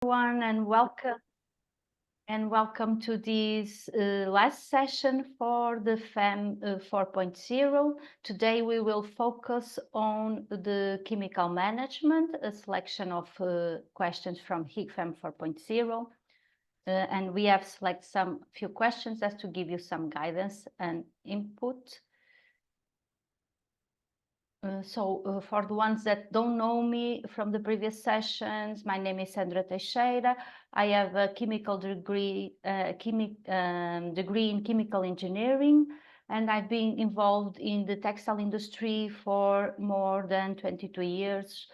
Everyone, and welcome to this last session for the FEM 4.0. Today we will focus on the chemical management, a selection of questions from Higg FEM 4.0. And we have selected some few questions just to give you some guidance and input. For the ones that don't know me from the previous sessions, my name is Sandra Teixeira. I have a chemical degree, degree in chemical engineering, and I've been involved in the textile industry for more than 22 years.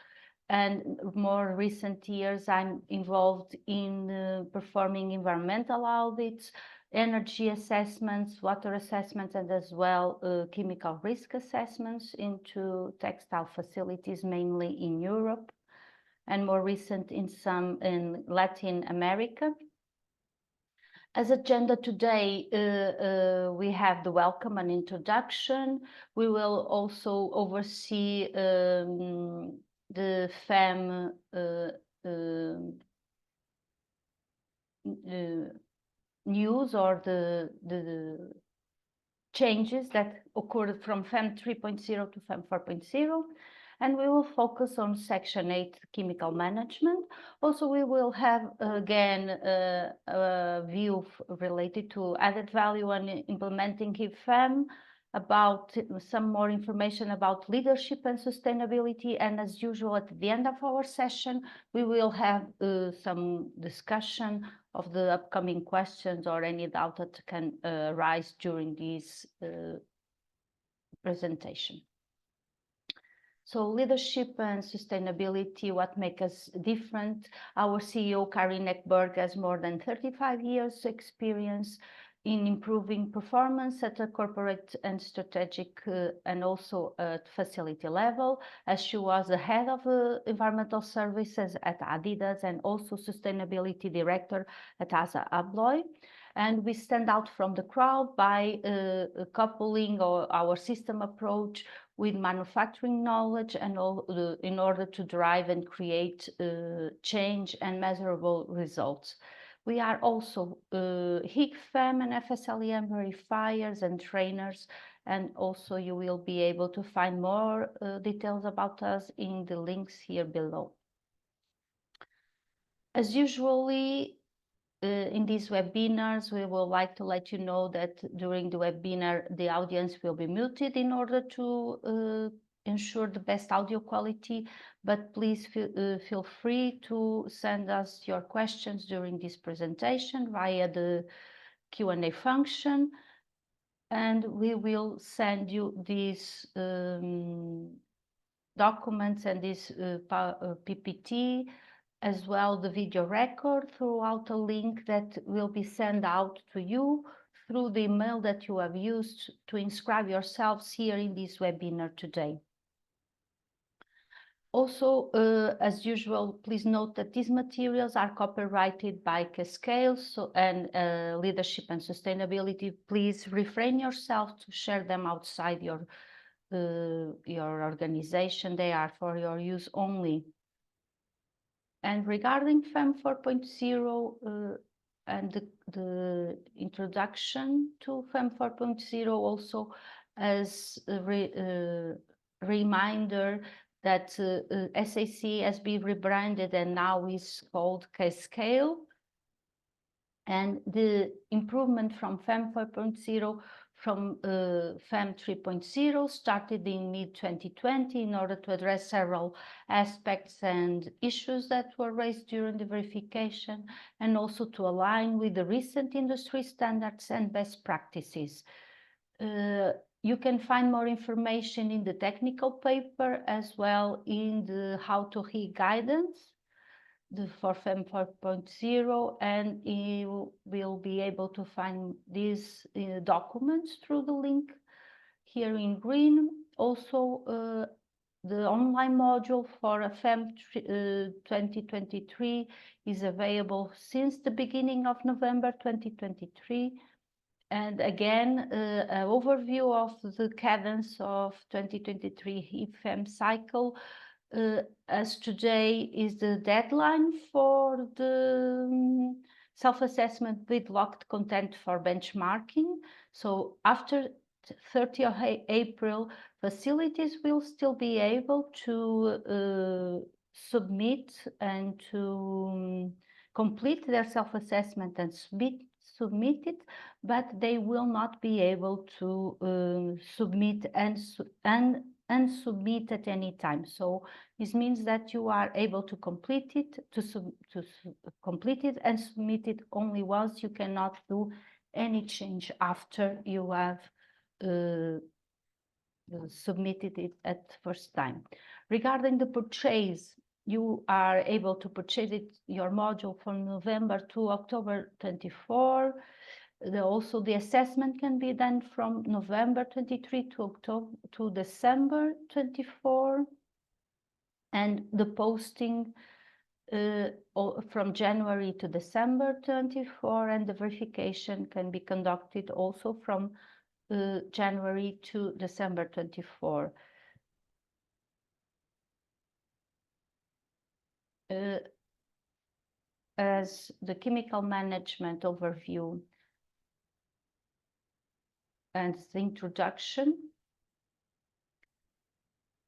And more recent years, I'm involved in performing environmental audits, energy assessments, water assessments, and as well chemical risk assessments into textile facilities, mainly in Europe, and more recent in some in Latin America. As agenda today, we have the welcome and introduction. We will also oversee the FEM news or the changes that occurred from FEM 3.0 to FEM 4.0, and we will focus on Section 8 chemical management. Also, we will have again a view related to added value and implementing Higg FEM, about some more information about leadership and sustainability, and as usual at the end of our session we will have some discussion of the upcoming questions or any doubt that can arise during this presentation. So leadership and sustainability, what makes us different? Our CEO, Karin Ekberg, has more than 35 years experience in improving performance at a corporate and strategic and also at facility level, as she was the head of environmental services at Adidas and also sustainability director at ASA Abloy. And we stand out from the crowd by coupling our system approach with manufacturing knowledge and all, in order to drive and create change and measurable results. We are also Higg FEM and FSLEM verifiers and trainers, and also you will be able to find more details about us in the links here below. As usually in these webinars, we would like to let you know that during the webinar the audience will be muted in order to ensure the best audio quality, but please feel free to send us your questions during this presentation via the Q&A function, and we will send you these documents and this PPT, as well the video record, throughout a link that will be sent out to you through the email that you have used to inscribe yourselves here in this webinar today. Also, as usual, please note that these materials are copyrighted by Cascale, and leadership and sustainability. Please refrain yourself to share them outside your organization. They are for your use only. And regarding FEM 4.0 and the introduction to FEM 4.0, also as a reminder that SAC has been rebranded and now is called Cascale. And the improvement from FEM 4.0 from FEM 3.0 started in mid-2020 in order to address several aspects and issues that were raised during the verification, and also to align with the recent industry standards and best practices. You can find more information in the technical paper as well in the How to Higg guidance for FEM 4.0, and you will be able to find these documents through the link here in green. Also, the online module for FEM 2023 is available since the beginning of November 2023. And again, an overview of the cadence of 2023 Higg FEM cycle as today is the deadline for the self-assessment with locked content for benchmarking. So after 30th of April, facilities will still be able to submit and to complete their self-assessment and submit it, but they will not be able to submit and submit at any time. So this means that you are able to complete it, complete it and submit it only once. You cannot do any change after you have submitted it at first time. Regarding the purchase, you are able to purchase your module from November to October 24. Also, the assessment can be done from November 23 to December 24, and the posting from January to December 24, and the verification can be conducted also from January to December 24. As the chemical management overview and the introduction,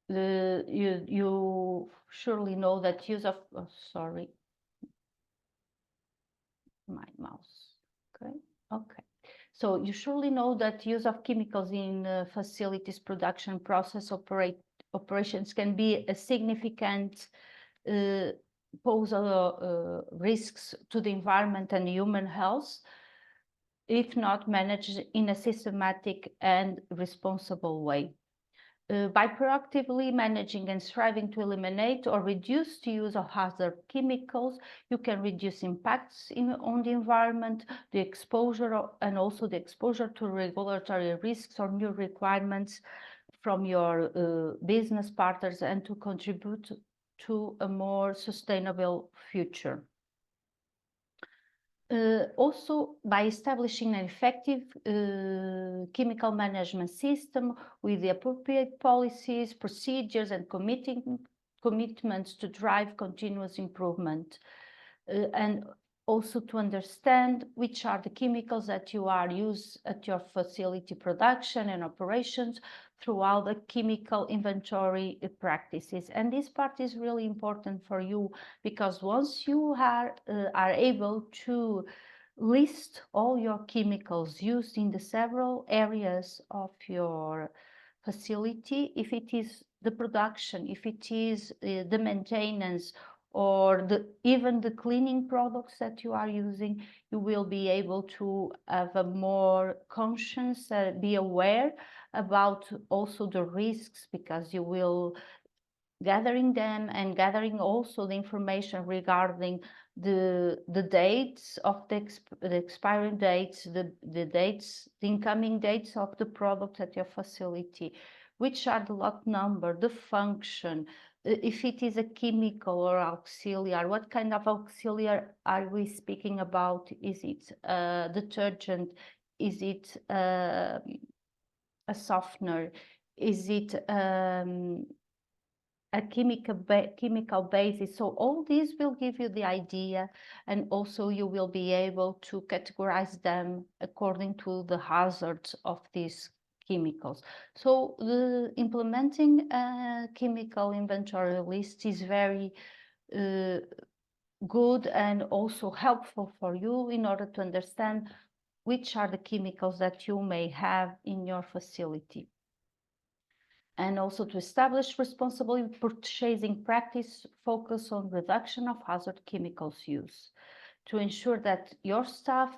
you surely know that use of, sorry, my mouse, okay. So you surely know that use of chemicals in facilities production process operations can be a significant pose risks to the environment and human health if not managed in a systematic and responsible way. By proactively managing and striving to eliminate or reduce the use of hazard chemicals, you can reduce impacts on the environment, the exposure, and also the exposure to regulatory risks or new requirements from your business partners, and to contribute to a more sustainable future. Also, by establishing an effective chemical management system with the appropriate policies, procedures, and commitments to drive continuous improvement, and also to understand which are the chemicals that you are used at your facility production and operations throughout the chemical inventory practices. And this part is really important for you, because once you are able to list all your chemicals used in the several areas of your facility, if it is the production, if it is the maintenance, or even the cleaning products that you are using, you will be able to have a more conscious, be aware about also the risks, because you will gathering them and gathering also the information regarding the dates of the expiring dates, the dates, the incoming dates of the product at your facility, which are the lot number, the function, if it is a chemical or auxiliary, what kind of auxiliary are we speaking about? Is it detergent? Is it a softener? Is it a chemical basis? So all these will give you the idea, and also you will be able to categorize them according to the hazards of these chemicals. So the implementing a chemical inventory list is very good and also helpful for you in order to understand which are the chemicals that you may have in your facility. And also to establish responsible purchasing practice, focus on reduction of hazard chemicals use, to ensure that your staff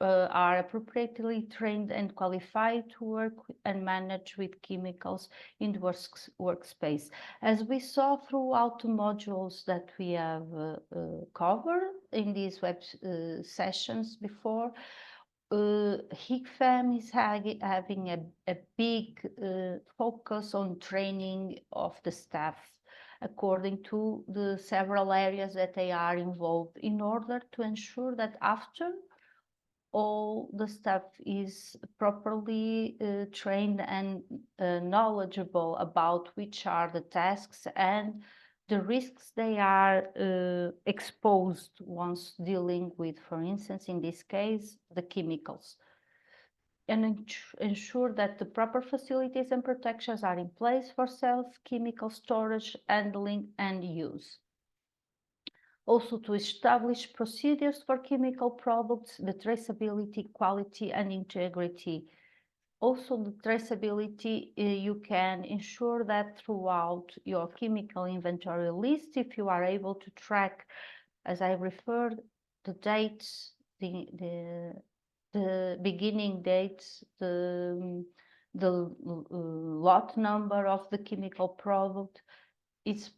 are appropriately trained and qualified to work and manage with chemicals in the workspace. As we saw throughout the modules that we have covered in these web sessions before, Higg FEM is having a big focus on training of the staff according to the several areas that they are involved, in order to ensure that after all the staff is properly trained and knowledgeable about which are the tasks and the risks they are exposed once dealing with, for instance, in this case, the chemicals, and ensure that the proper facilities and protections are in place for safe chemical storage, handling, and use. Also to establish procedures for chemical products, the traceability, quality, and integrity. Also the traceability, you can ensure that throughout your chemical inventory list, if you are able to track, as I referred, the dates, the beginning dates, the lot number of the chemical product, it's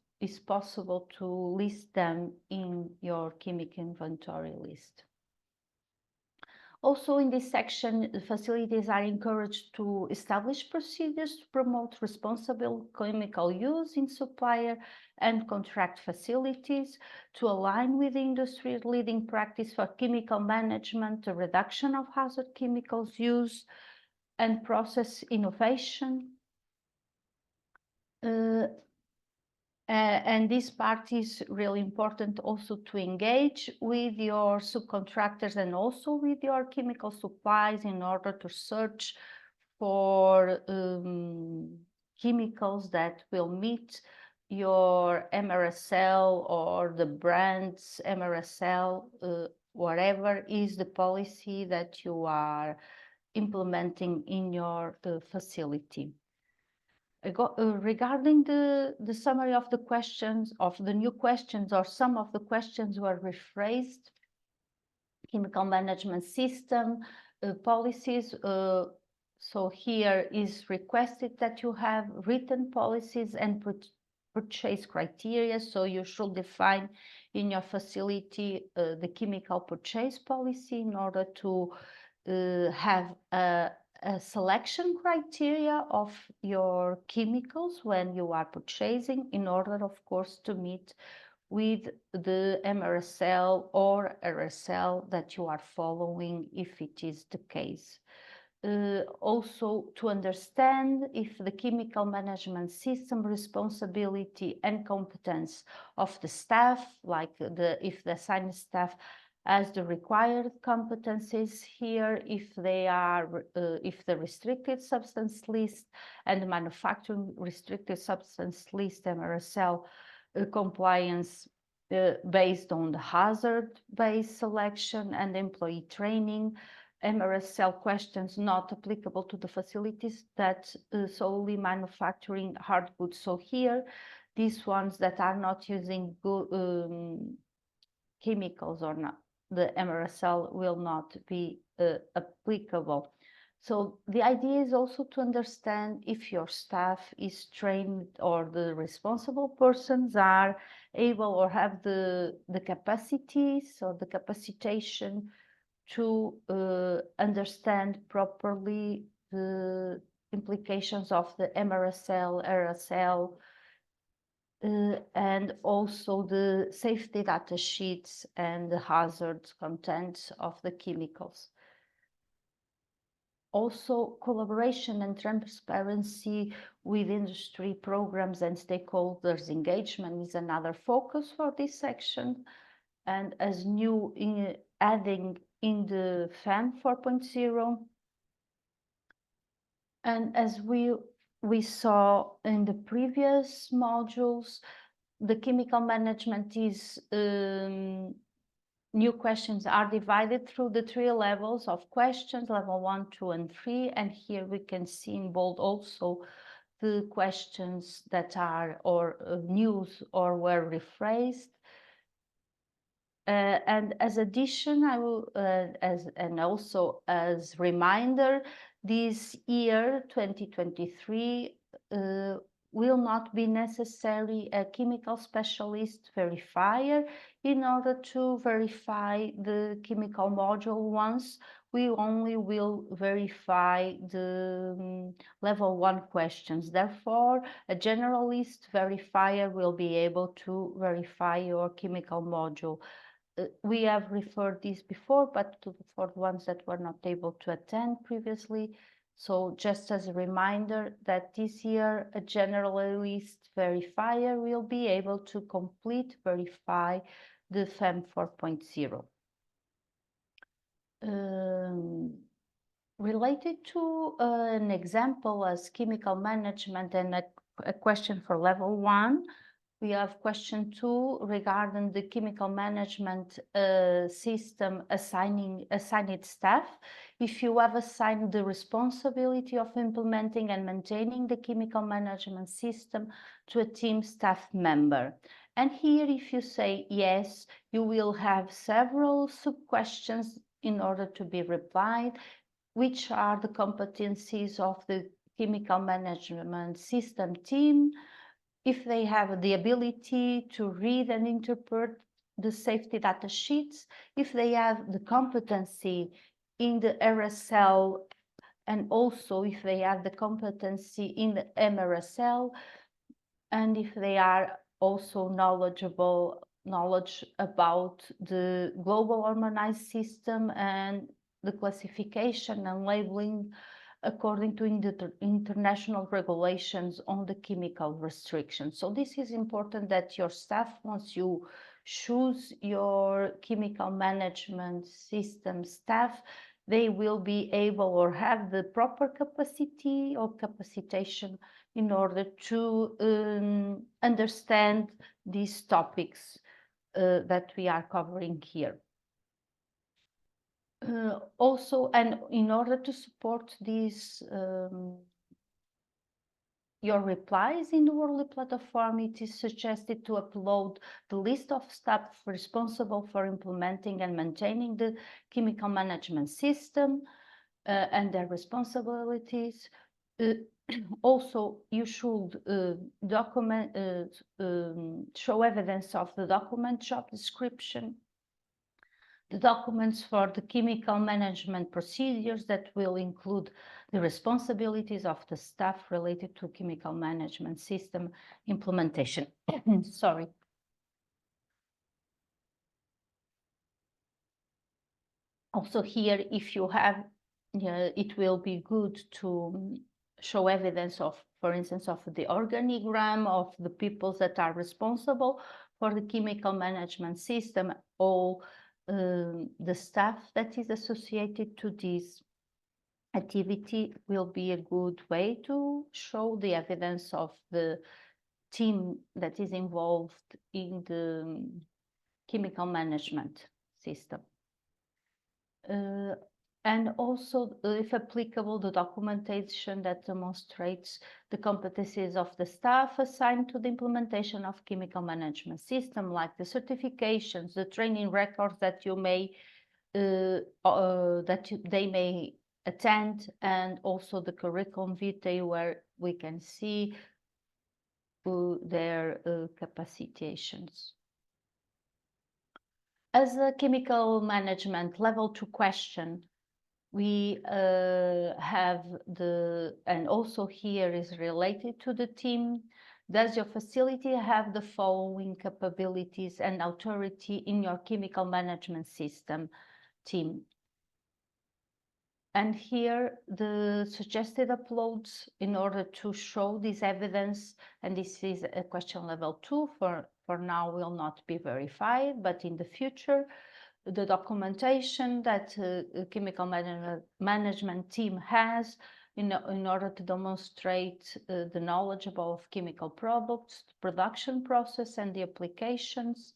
possible to list them in your chemical inventory list. Also in this section, facilities are encouraged to establish procedures to promote responsible chemical use in supplier and contract facilities, to align with industry leading practice for chemical management, the reduction of hazard chemicals use, and process innovation. And this part is really important also to engage with your subcontractors and also with your chemical supplies in order to search for chemicals that will meet your MRSL or the brand's MRSL, whatever is the policy that you are implementing in your facility. Regarding the summary of the questions, of the new questions, or some of the questions were rephrased, chemical management system, policies. So here is requested that you have written policies and purchase criteria. So you should define in your facility the chemical purchase policy in order to have a selection criteria of your chemicals when you are purchasing, in order, of course, to meet with the MRSL or RSL that you are following, if it is the case. Also to understand if the chemical management system responsibility and competence of the staff, like if the assigned staff as the required competencies here, if they are, if the restricted substance list and the manufacturing restricted substance list MRSL compliance based on the hazard-based selection and employee training, MRSL questions not applicable to the facilities that solely manufacturing hard goods. So here, these ones that are not using chemicals or not, the MRSL will not be applicable. So the idea is also to understand if your staff is trained or the responsible persons are able or have the capacities or the capacitation to understand properly the implications of the MRSL, RSL, and also the safety data sheets and the hazard contents of the chemicals. Also, collaboration and transparency with industry programs and stakeholders engagement is another focus for this section. And as new, adding in the FEM 4.0, and as we saw in the previous modules, the chemical management is new questions are divided through the 3 levels of questions, level 1, 2, and 3. And here we can see in bold also the questions that are or news or were rephrased. And as addition, I will, and also as reminder, this year 2023 will not be necessary a chemical specialist verifier in order to verify the chemical module once. We only will verify the level 1 questions. Therefore, a generalist verifier will be able to verify your chemical module. We have referred this before, but for the ones that were not able to attend previously, So just as a reminder that this year a generalist verifier will be able to verify the FEM 4.0. Related to an example as chemical management and a question for level 1, we have question 2 regarding the chemical management system assigned staff. If you have assigned the responsibility of implementing and maintaining the chemical management system to a team staff member. And here, if you say yes, you will have several sub-questions in order to be replied. Which are the competencies of the chemical management system team? If they have the ability to read and interpret the safety data sheets, if they have the competency in the RSL, and also if they have the competency in the MRSL, and if they are also knowledge about the global harmonized system and the classification and labeling according to international regulations on the chemical restrictions. So this is important that your staff, once you choose your chemical management system staff, they will be able or have the proper capacity or capacitation in order to understand these topics that we are covering here. Also, and in order to support these, your replies in the Worldly platform, it is suggested to upload the list of staff responsible for implementing and maintaining the chemical management system and their responsibilities. Also, you should show evidence of the document job description, the documents for the chemical management procedures that will include the responsibilities of the staff related to chemical management system implementation. Sorry. Also here, if you have, it will be good to show evidence of, for instance, of the organigram of the people that are responsible for the chemical management system, all the staff that is associated to this activity will be a good way to show the evidence of the team that is involved in the chemical management system. And also, if applicable, the documentation that demonstrates the competencies of the staff assigned to the implementation of chemical management system, like the certifications, the training records that you may they may attend, and also the curriculum vitae where we can see their capacitations. As a chemical management level 2 question, we have and also here is related to the team. Does your facility have the following capabilities and authority in your chemical management system team? And here the suggested uploads in order to show this evidence, and this is a question level 2, for now will not be verified, but in the future, the documentation that chemical management team has in order to demonstrate the knowledge of chemical products, production process and the applications.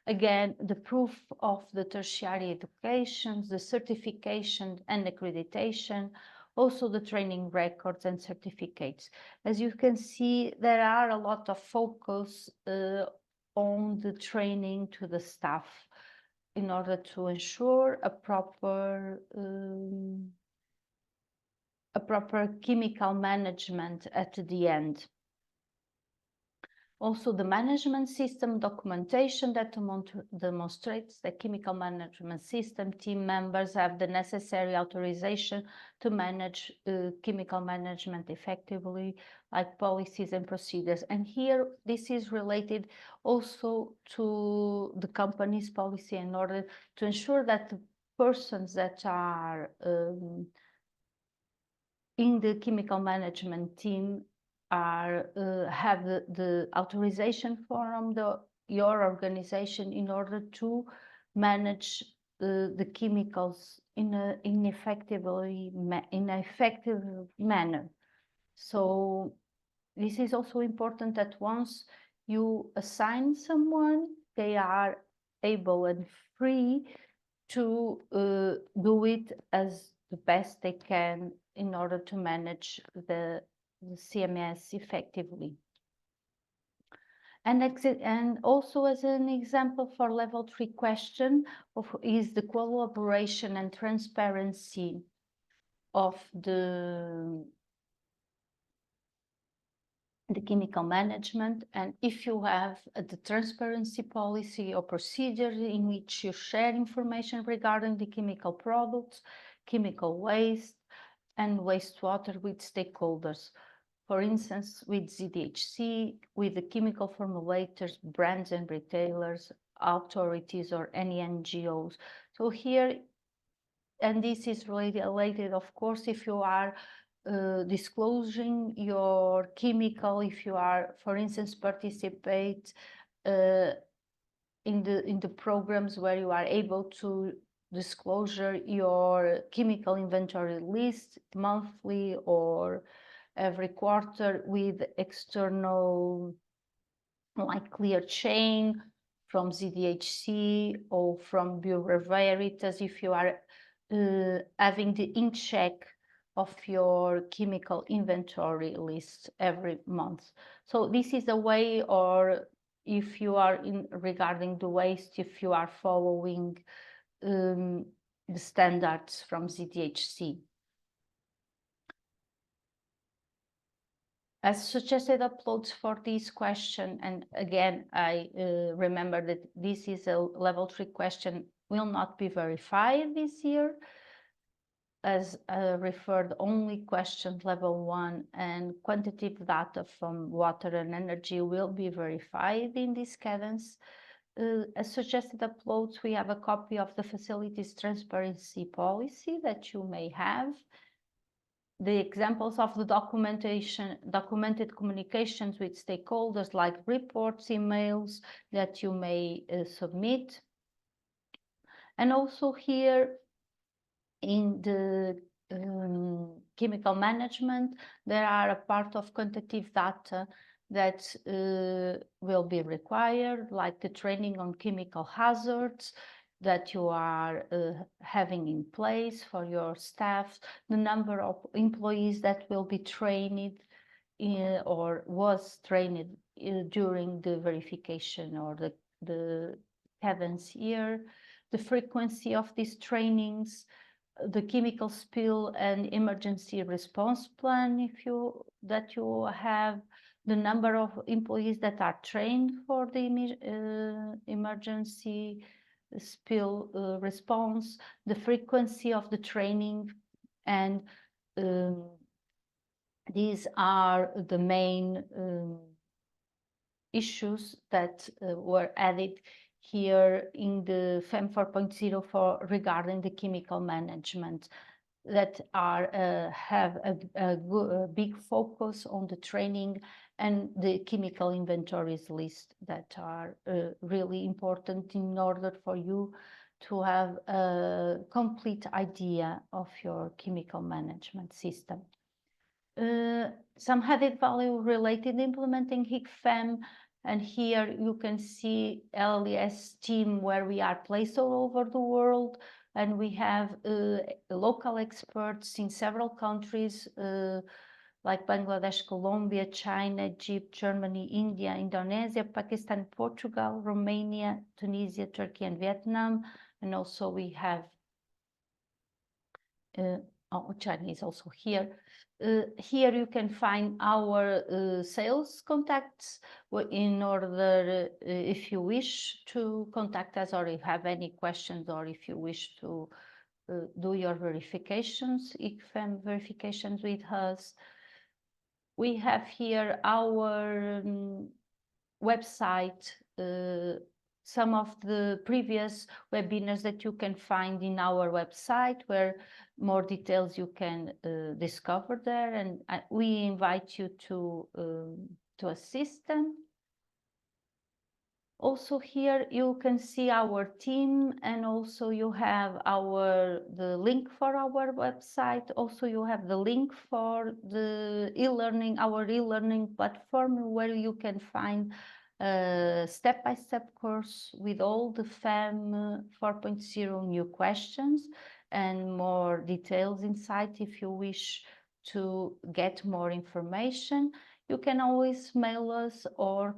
Again, the proof of the tertiary educations, the certification and accreditation, also the training records and certificates. As you can see, there are a lot of focus on the training to the staff in order to ensure a proper chemical management at the end. Also, the management system documentation that demonstrates that chemical management system team members have the necessary authorization to manage chemical management effectively, like policies and procedures. And here, this is related also to the company's policy in order to ensure that the persons that are in the chemical management team are have the authorization from your organization in order to manage the chemicals in an effective manner. So this is also important that once you assign someone, they are able and free to do it as the best they can in order to manage the CMS effectively. And also as an example for level 3 question is the collaboration and transparency of the chemical management. And if you have the transparency policy or procedure in which you share information regarding the chemical products, chemical waste, and wastewater with stakeholders, for instance, with ZDHC, with the chemical formulators, brands and retailers, authorities, or any NGOs. So here, and this is related, of course, if you are disclosing your chemical, if you are, for instance, participate in the programs where you are able to disclosure your chemical inventory list monthly or every quarter with external, like Clear Chain from ZDHC or from Bureau Veritas, if you are having the in-check of your chemical inventory list every month. So this is a way, or if you are regarding the waste, if you are following the standards from ZDHC. As suggested uploads for this question, and again, I remember that this is a level 3 question, will not be verified this year, as referred only questions level 1 and quantitative data from water and energy will be verified in this cadence. As suggested uploads, we have a copy of the facilities transparency policy that you may have. The examples of the documented communications with stakeholders, like reports, emails that you may submit. And also here in the chemical management, there are a part of quantitative data that will be required, like the training on chemical hazards that you are having in place for your staff, the number of employees that will be trained or was trained during the verification or the cadence year, the frequency of these trainings, the chemical spill and emergency response plan that you have, the number of employees that are trained for the emergency spill response, the frequency of the training, and these are the main issues that were added here in the FEM 4.0 for regarding the chemical management that are have a big focus on the training and the chemical inventories list that are really important in order for you to have a complete idea of your chemical management system. Some added value related implementing Higg FEM, and here you can see LLS team where we are placed all over the world, and we have local experts in several countries like Bangladesh, Colombia, China, Egypt, Germany, India, Indonesia, Pakistan, Portugal, Romania, Tunisia, Turkey, and Vietnam. And also we have China is also here. Here you can find our sales contacts in order, if you wish to contact us, or if you have any questions, or if you wish to do your verifications, Higg FEM verifications with us. We have here our website some of the previous webinars that you can find in our website, where more details you can discover there, and we invite you to assist them. Also here you can see our team, and also you have the link for our website. Also you have the link for the e-learning, our e-learning platform, where you can find a step-by-step course with all the FEM 4.0 new questions and more details inside. If you wish to get more information, you can always mail us or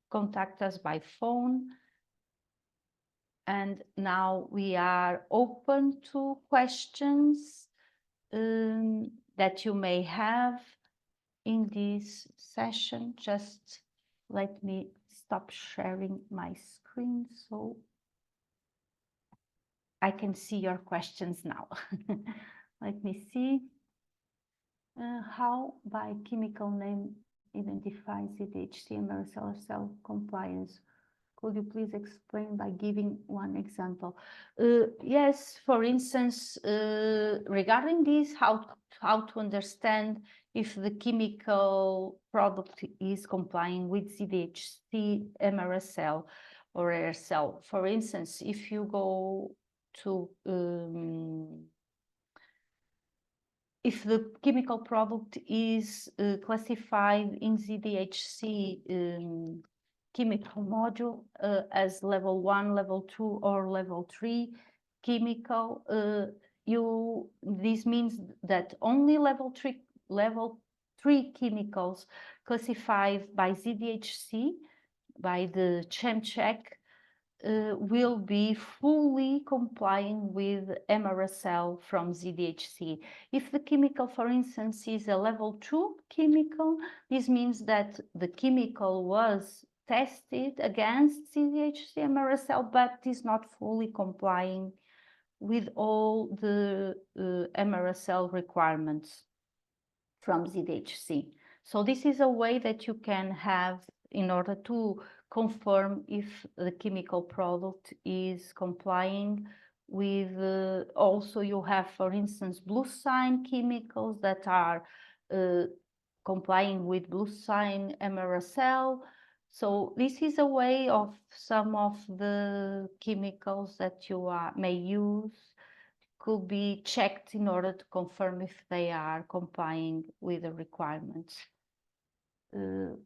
contact us by phone. And now we are open to questions that you may have in this session. Just let me stop sharing my screen so I can see your questions now. Let me see. How biochemical name identifies the HTML cell compliance? Could you please explain by giving one example? Yes, for instance, regarding this, how to understand if the chemical product is complying with ZDHC, MRSL, or AirCell. For instance, if you go to if the chemical product is classified in ZDHC chemical module as level 1, level 2, or level 3 chemical, this means that only level 3 chemicals classified by ZDHC, by the ChemCheck, will be fully complying with MRSL from ZDHC. If the chemical, for instance, is a level 2 chemical, this means that the chemical was tested against ZDHC MRSL, but is not fully complying with all the MRSL requirements from ZDHC. So this is a way that you can have in order to confirm if the chemical product is complying with, also you have, for instance, blue sign chemicals that are complying with blue sign MRSL. So this is a way of some of the chemicals that you may use could be checked in order to confirm if they are complying with the requirements.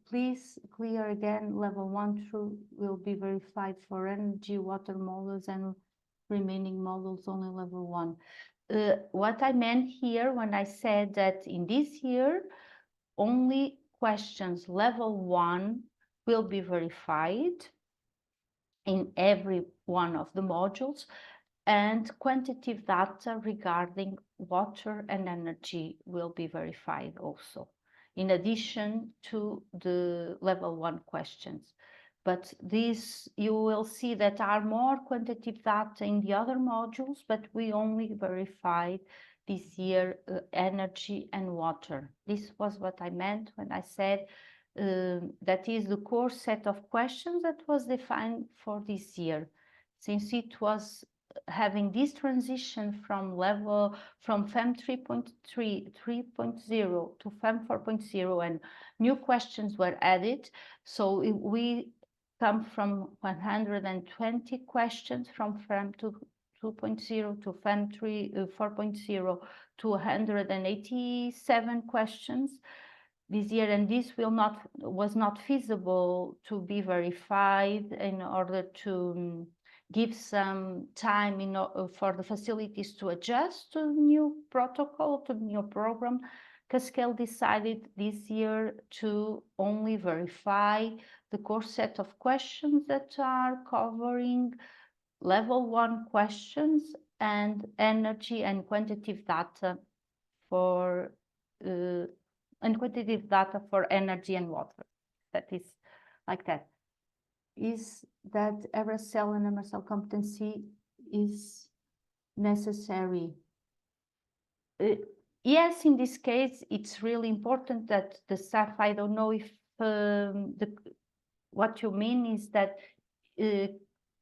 Please clear again, level 1 true will be verified for energy, water models, and remaining models only level 1. What I meant here when I said that in this year, only questions level 1 will be verified in every one of the modules, and quantitative data regarding water and energy will be verified also, in addition to the level 1 questions. But this, you will see that are more quantitative data in the other modules, but we only verified this year energy and water. This was what I meant when I said that is the core set of questions that was defined for this year. Since it was having this transition from FEM 3.0 to FEM 4.0, and new questions were added. So we come from 120 questions from FEM 2.0 to FEM 4.0 to 187 questions this year, and this was not feasible to be verified in order to give some time for the facilities to adjust to new protocol, to new program. Cascale decided this year to only verify the core set of questions that are covering level 1 questions and energy and quantitative data for energy and water. That is like that. Is that AirCell and MRSL competency is necessary? Yes, in this case, it's really important that the staff, I don't know if what you mean is that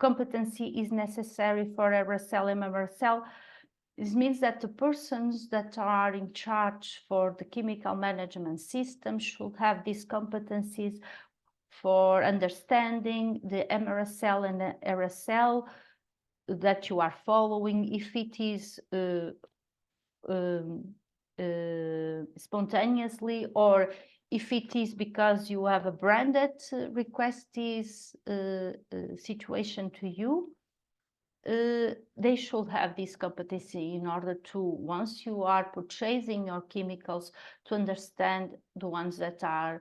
competency is necessary for aerosol and aerosol. This means that the persons that are in charge for the chemical management system should have these competencies for understanding the MRSL and the RSL that you are following, if it is spontaneously, or if it is because you have a branded request this situation to you. They should have this competency in order to, once you are purchasing your chemicals, to understand the ones that are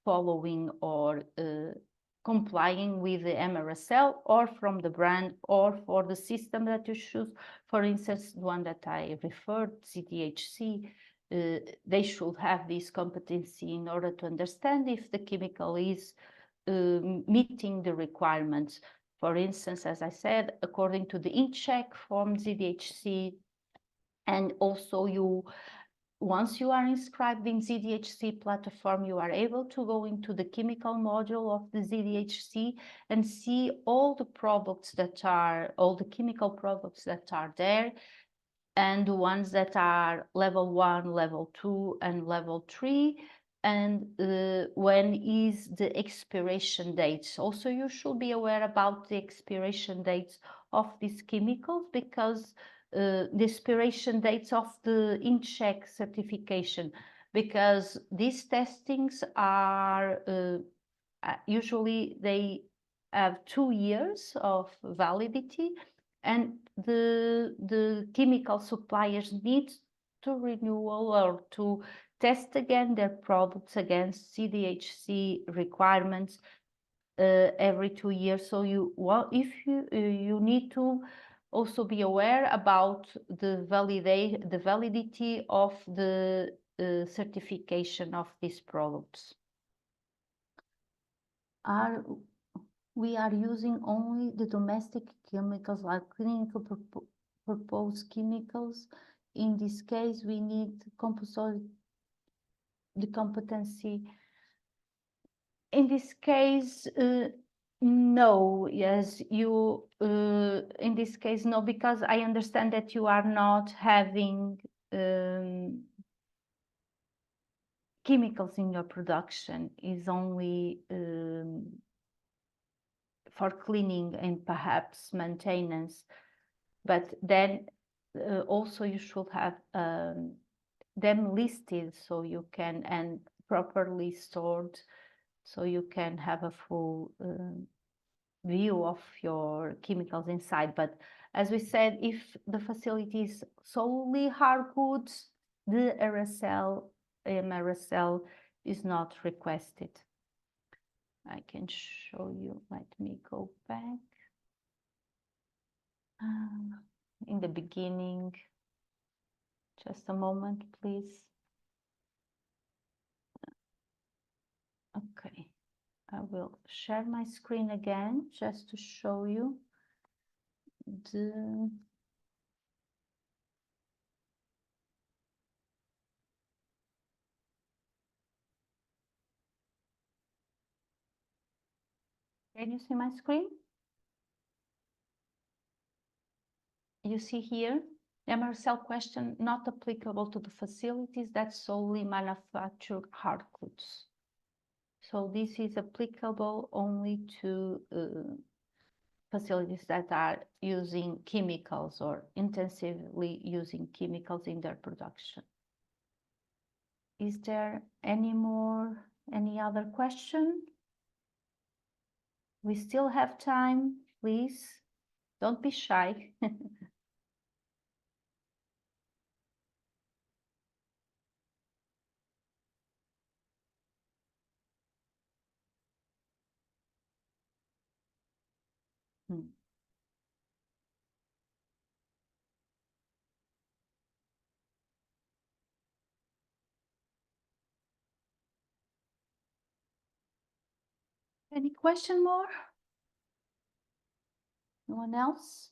following or complying with the MRSL, or from the brand, or for the system that you choose. For instance, the one that I referred, CDHC, they should have this competency in order to understand if the chemical is meeting the requirements. For instance, as I said, according to the in-check form ZDHC, and also once you are inscribed in ZDHC platform, you are able to go into the chemical module of the ZDHC and see all the chemical products that are there, and the ones that are level 1, level 2, and level 3, and when is the expiration dates. Also, you should be aware about the expiration dates of these chemicals, because the expiration dates of the in-check certification, because these testings are usually they have 2 years of validity, and the chemical suppliers need to renewal or to test again their products against CDHC requirements every 2 years. So you need to also be aware about the validity of the certification of these products. We are using only the domestic chemicals, like clinical purpose chemicals. In this case, we need the competency. In this case, no. Yes, you. In this case, no, because I understand that you are not having chemicals in your production. Is only for cleaning and perhaps maintenance, but then also you should have them listed so you can, and properly stored, so you can have a full view of your chemicals inside. But as we said, if the facility is solely hard goods, the MRSL is not requested. I can show you. Let me go back. In the beginning, just a moment, please. Okay, I will share my screen again just to show you the Can you see my screen? You see here, MRSL question not applicable to the facilities that solely manufacture hard goods. So this is applicable only to facilities that are using chemicals or intensively using chemicals in their production. Is there any other question? We still have time, please. Don't be shy. Any question more? No one else?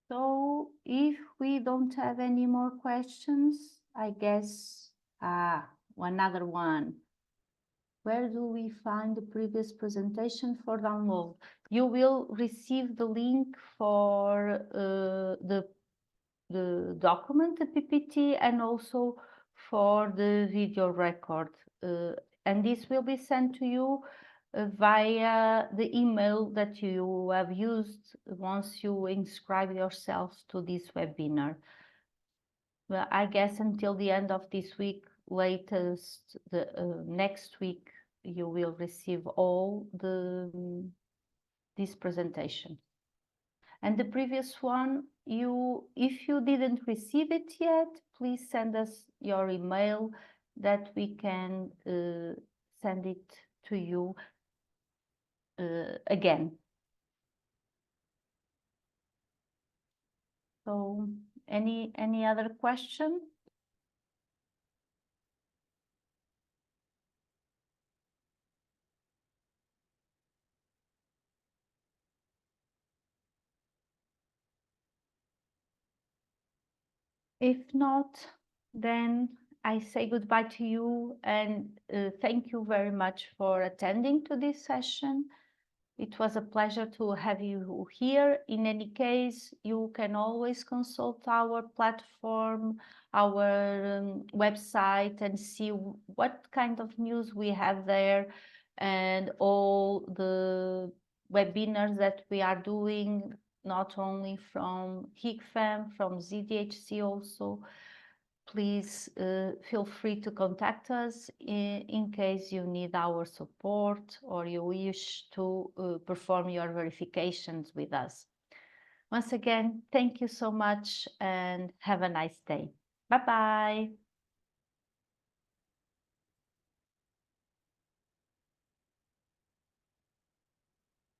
So if we don't have any more questions, I guess, another one. Where do we find the previous presentation for download? You will receive the link for the document, the PPT, and also for the video record. And this will be sent to you via the email that you have used once you inscribe yourselves to this webinar. Well, I guess until the end of this week, latest the next week, you will receive all this presentation. And the previous one, if you didn't receive it yet, please send us your email that we can send it to you again. So any other question? If not, then I say goodbye to you and thank you very much for attending to this session. It was a pleasure to have you here. In any case, you can always consult our platform, our website, and see what kind of news we have there and all the webinars that we are doing, not only from Higg FEM, from ZDHC also. Please feel free to contact us in case you need our support or you wish to perform your verifications with us. Once again, thank you so much and have a nice day. Bye-bye.